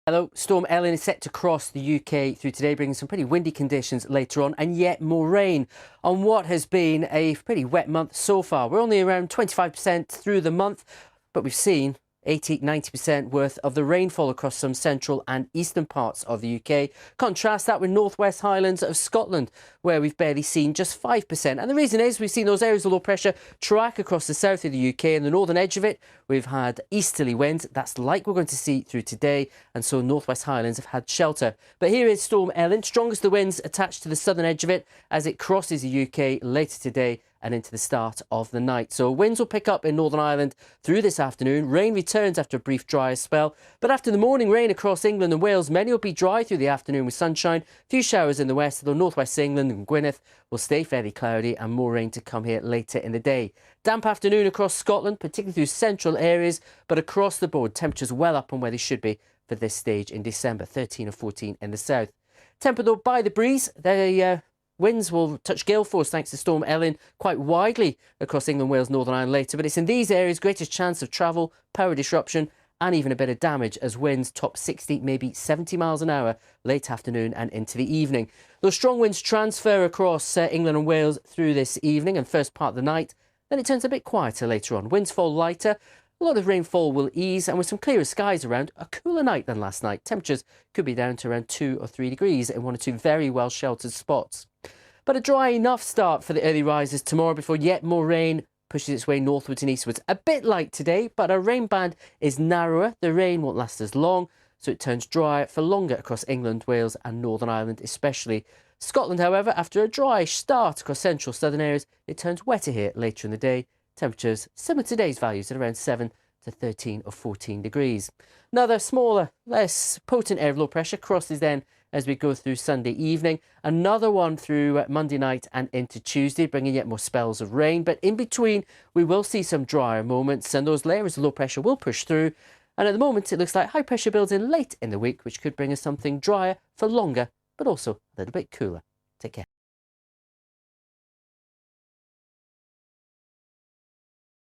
Hello, Storm Elin is set to cross the UK through today, bringing some pretty windy conditions later on and yet more rain on what has been a pretty wet month so far. We're only around 25% through the month, but we've seen 80–90% worth of the rainfall across some central and eastern parts of the UK. Contrast that with northwest Highlands of Scotland, where we've barely seen just 5%. And the reason is we've seen those areas of low pressure track across the south of the UK, and the northern edge of it we've had easterly winds. That's like we're going to see through today, and so northwest Highlands have had shelter. But here is Storm Elin, strongest of the winds attached to the southern edge of it as it crosses the UK later today and into the start of the night. So winds will pick up in Northern Ireland through this afternoon. Rain returns after a brief dry spell, but after the morning rain across England and Wales, many will be dry through the afternoon with sunshine. A few showers in the west, although northwest England and Gwynedd will stay fairly cloudy and more rain to come here later in the day. Damp afternoon across Scotland, particularly through central areas, but across the board, temperatures well up on where they should be for this stage in December, 13 or 14 in the south. Tempered though by the breeze, winds will touch gale force thanks to Storm Elin quite widely across England, Wales, Northern Ireland later. But it's in these areas greatest chance of travel, power disruption and even a bit of damage as winds top 60, maybe 70 miles an hour late afternoon and into the evening. Those strong winds transfer across England and Wales through this evening and first part of the night. Then it turns a bit quieter later on. Winds fall lighter. A lot of rainfall will ease, and with some clearer skies around, a cooler night than last night. Temperatures could be down to around 2 or 3 degrees in one or two very well sheltered spots. But a dry enough start for the early rises tomorrow before yet more rain pushes its way northwards and eastwards. A bit light today, but our rain band is narrower. The rain won't last as long, so it turns drier for longer across England, Wales and Northern Ireland especially. Scotland, however, after a dry start across central southern areas, it turns wetter here later in the day. Temperatures similar to today's values at around 7 to 13 or 14 degrees. Another smaller, less potent area of low pressure crosses then as we go through Sunday evening. Another one through Monday night and into Tuesday, bringing yet more spells of rain. But in between, we will see some drier moments, and those layers of low pressure will push through. And at the moment, it looks like high pressure builds in late in the week, which could bring us something drier for longer, but also a little bit cooler. Take care.